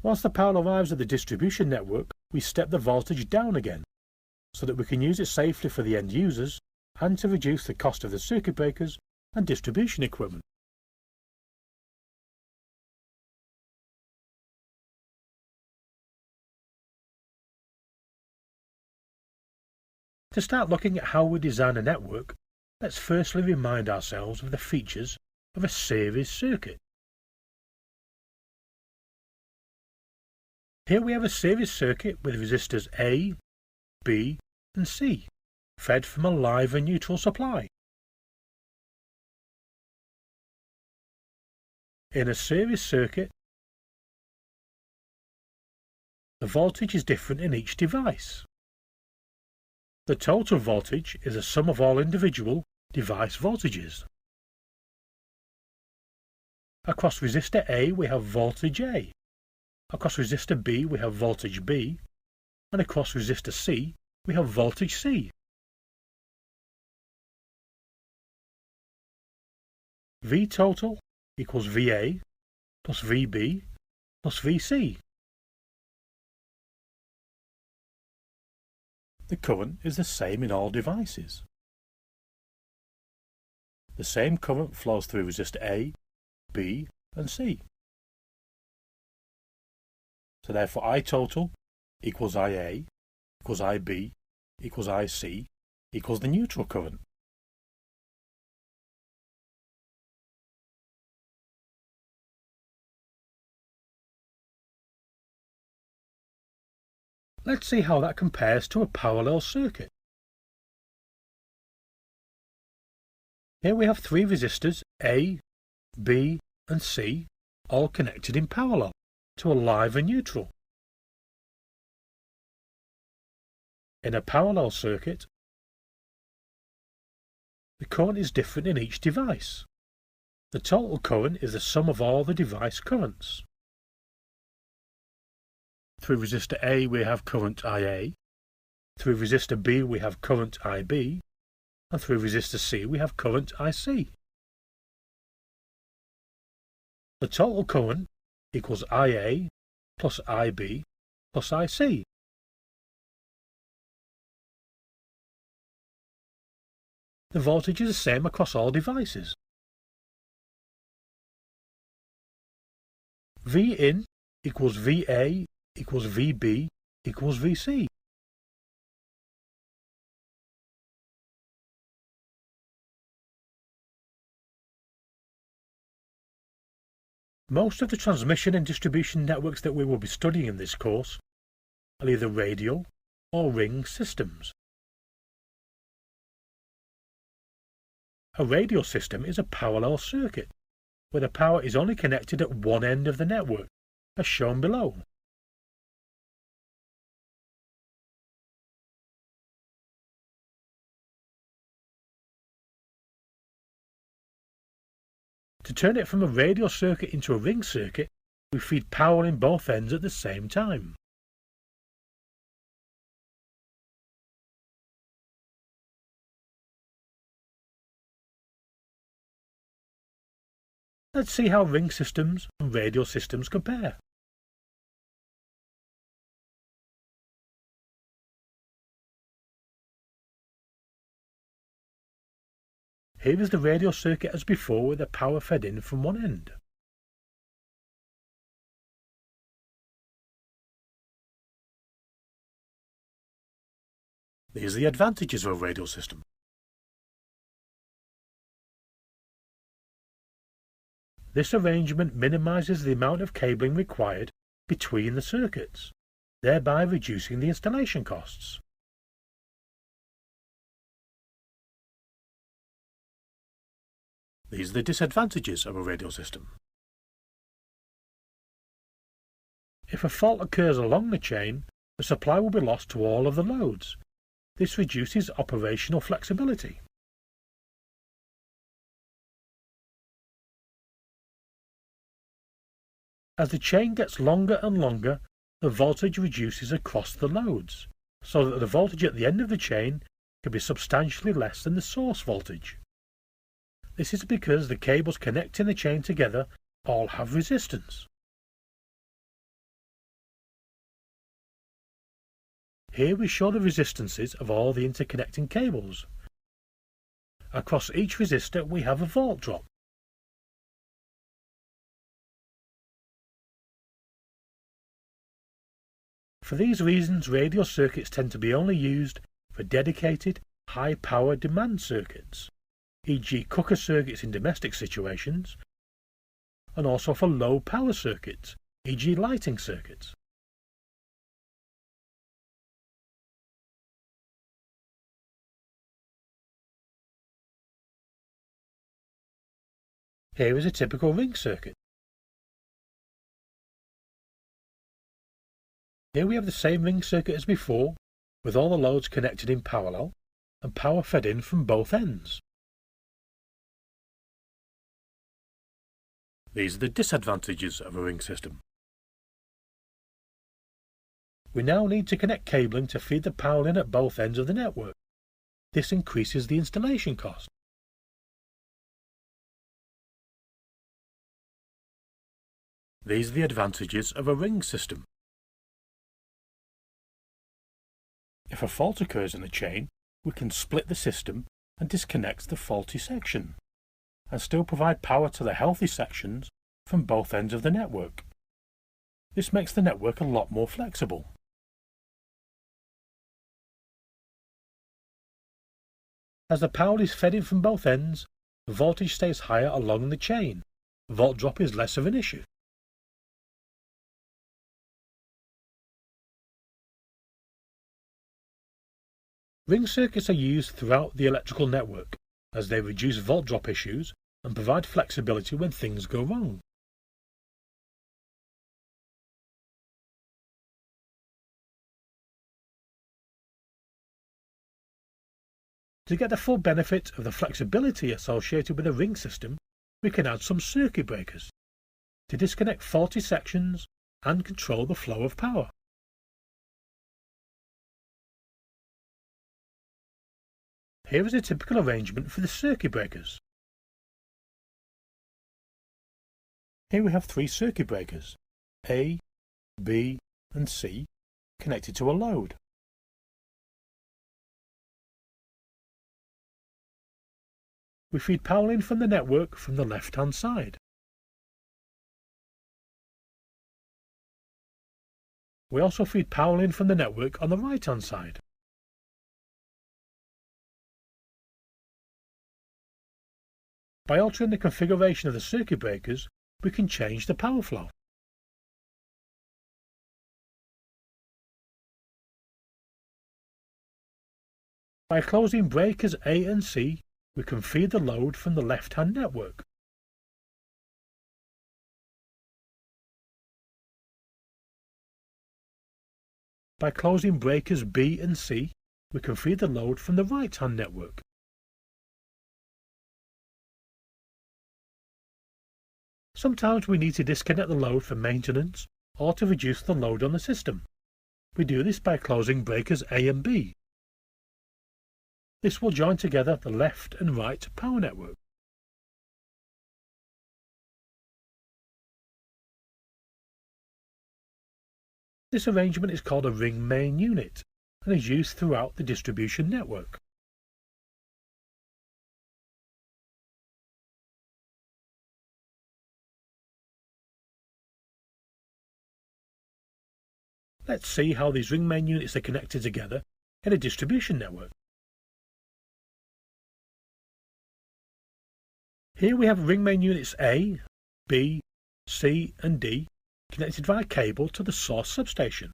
Once the power arrives at the distribution network, we step the voltage down again so that we can use it safely for the end users and to reduce the cost of the circuit breakers and distribution equipment. To start looking at how we design a network, let's firstly remind ourselves of the features of a series circuit. Here we have a series circuit with resistors A, B and C, fed from a live and neutral supply. In a series circuit, the voltage is different in each device. The total voltage is the sum of all individual device voltages. Across resistor A we have voltage A, across resistor B we have voltage B, and across resistor C we have voltage C. V total equals VA plus VB plus VC. The current is the same in all devices. The same current flows through resistor A, B and C. So therefore I total equals IA equals IB equals IC equals the neutral current. Let's see how that compares to a parallel circuit. Here we have three resistors A, B and C all connected in parallel to a live and neutral. In a parallel circuit, the current is different in each device. The total current is the sum of all the device currents. Through resistor A we have current IA, through resistor B we have current IB, and through resistor C we have current IC. The total current equals IA plus IB plus IC. The voltage is the same across all devices. V in equals VA equals VB equals VC. Most of the transmission and distribution networks that we will be studying in this course are either radial or ring systems. A radial system is a parallel circuit, where the power is only connected at one end of the network, as shown below. To turn it from a radial circuit into a ring circuit, we feed power in both ends at the same time. Let's see how ring systems and radial systems compare. Here is the radial circuit as before with the power fed in from one end. These are the advantages of a radial system. This arrangement minimises the amount of cabling required between the circuits, thereby reducing the installation costs. These are the disadvantages of a radial system. If a fault occurs along the chain, the supply will be lost to all of the loads. This reduces operational flexibility. As the chain gets longer and longer, the voltage reduces across the loads, so that the voltage at the end of the chain can be substantially less than the source voltage. This is because the cables connecting the chain together all have resistance. Here we show the resistances of all the interconnecting cables. Across each resistor we have a volt drop. For these reasons, radial circuits tend to be only used for dedicated, high-power demand circuits, e.g. cooker circuits in domestic situations, and also for low-power circuits, e.g. lighting circuits. Here is a typical ring circuit. Here we have the same ring circuit as before, with all the loads connected in parallel and power fed in from both ends. These are the disadvantages of a ring system. We now need to connect cabling to feed the power in at both ends of the network. This increases the installation cost. These are the advantages of a ring system. If a fault occurs in the chain, we can split the system and disconnect the faulty section, and still provide power to the healthy sections from both ends of the network. This makes the network a lot more flexible. As the power is fed in from both ends, the voltage stays higher along the chain. Volt drop is less of an issue. Ring circuits are used throughout the electrical network, as they reduce volt drop issues and provide flexibility when things go wrong. To get the full benefit of the flexibility associated with a ring system, we can add some circuit breakers to disconnect faulty sections and control the flow of power. Here is a typical arrangement for the circuit breakers. Here we have three circuit breakers, A, B and C, connected to a load. We feed power in from the network from the left-hand side. We also feed power in from the network on the right-hand side. By altering the configuration of the circuit breakers, we can change the power flow. By closing breakers A and C, we can feed the load from the left-hand network. By closing breakers B and C, we can feed the load from the right-hand network. Sometimes we need to disconnect the load for maintenance or to reduce the load on the system. We do this by closing breakers A and B. This will join together the left and right power network. This arrangement is called a ring main unit and is used throughout the distribution network. Let's see how these ring main units are connected together in a distribution network. Here we have ring main units A, B, C and D connected via cable to the source substation.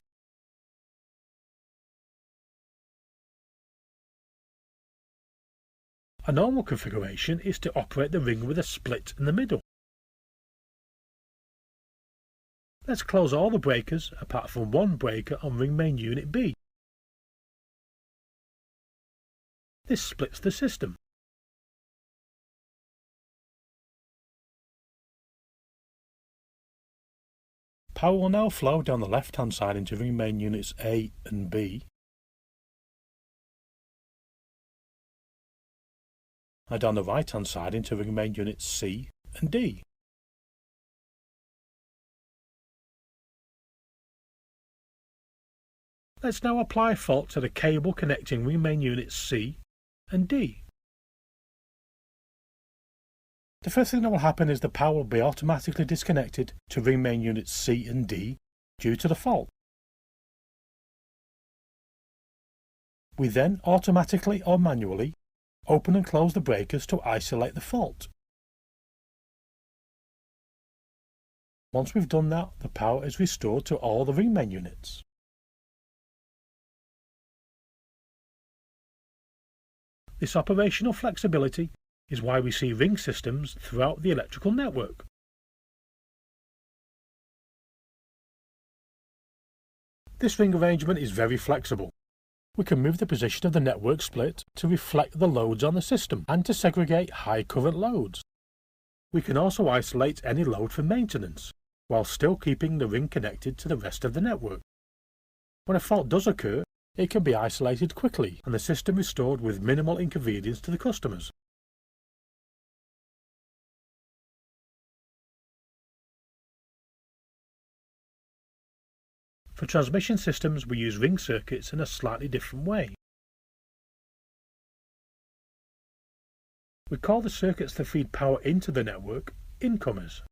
A normal configuration is to operate the ring with a split in the middle. Let's close all the breakers apart from one breaker on ring main unit B. This splits the system. Power will now flow down the left-hand side into ring main units A and B, and down the right-hand side into ring main units C and D. Let's now apply fault to the cable connecting ring main units C and D. The first thing that will happen is the power will be automatically disconnected to ring main units C and D due to the fault. We then automatically or manually open and close the breakers to isolate the fault. Once we've done that, the power is restored to all the ring main units. This operational flexibility is why we see ring systems throughout the electrical network. This ring arrangement is very flexible. We can move the position of the network split to reflect the loads on the system and to segregate high current loads. We can also isolate any load for maintenance, while still keeping the ring connected to the rest of the network. When a fault does occur, it can be isolated quickly and the system restored with minimal inconvenience to the customers. For transmission systems, we use ring circuits in a slightly different way. We call the circuits that feed power into the network incomers.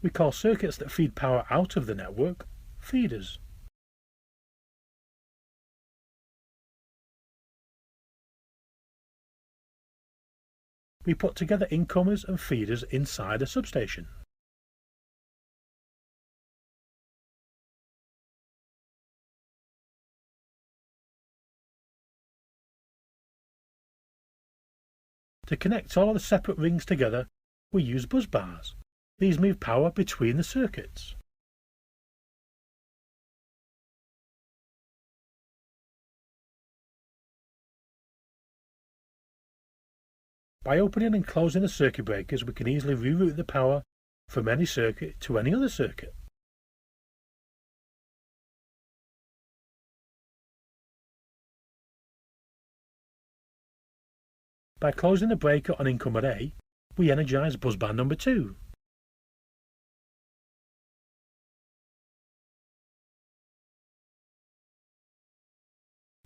We call circuits that feed power out of the network feeders. We put together incomers and feeders inside a substation. To connect all of the separate rings together, we use bus bars. These move power between the circuits. By opening and closing the circuit breakers, we can easily reroute the power from any circuit to any other circuit. By closing the breaker on incomer A, we energise busbar number 2.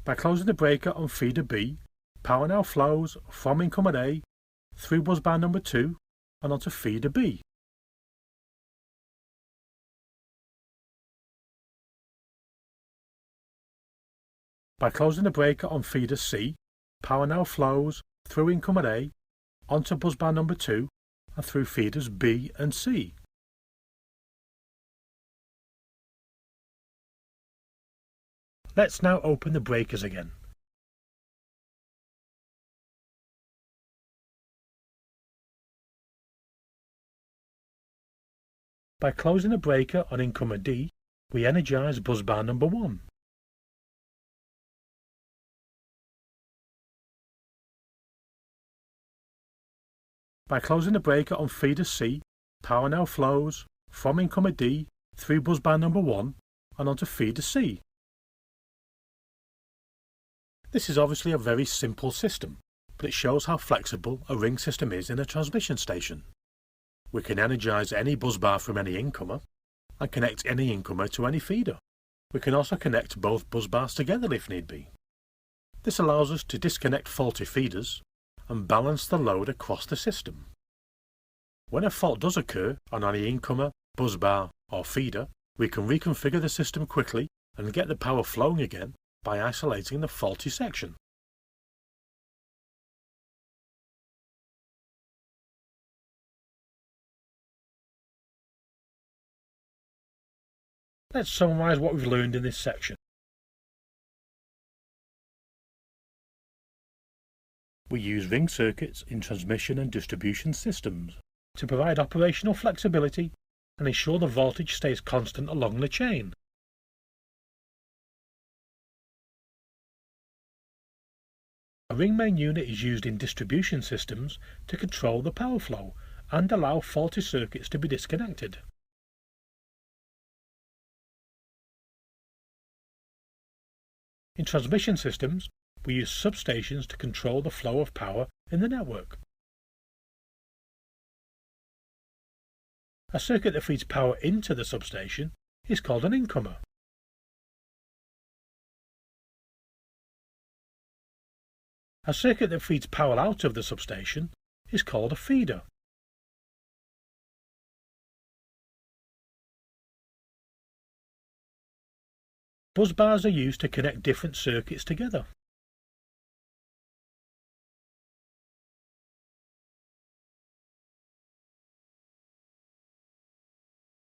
By closing the breaker on feeder B, power now flows from incomer A through busbar number 2 and onto feeder B. By closing the breaker on feeder C, power now flows through incomer A onto busbar number 2 and through feeders B and C. Let's now open the breakers again. By closing the breaker on incomer D, we energise busbar number 1. By closing the breaker on feeder C, power now flows from incomer D through busbar number 1 and onto feeder C. This is obviously a very simple system, but it shows how flexible a ring system is in a transmission station. We can energize any busbar from any incomer and connect any incomer to any feeder. We can also connect both busbars together if need be. This allows us to disconnect faulty feeders and balance the load across the system. When a fault does occur on any incomer, busbar or feeder, we can reconfigure the system quickly and get the power flowing again by isolating the faulty section. Let's summarize what we've learned in this section. We use ring circuits in transmission and distribution systems to provide operational flexibility and ensure the voltage stays constant along the chain. A ring main unit is used in distribution systems to control the power flow and allow faulty circuits to be disconnected. In transmission systems, we use substations to control the flow of power in the network. A circuit that feeds power into the substation is called an incomer. A circuit that feeds power out of the substation is called a feeder. Busbars are used to connect different circuits together.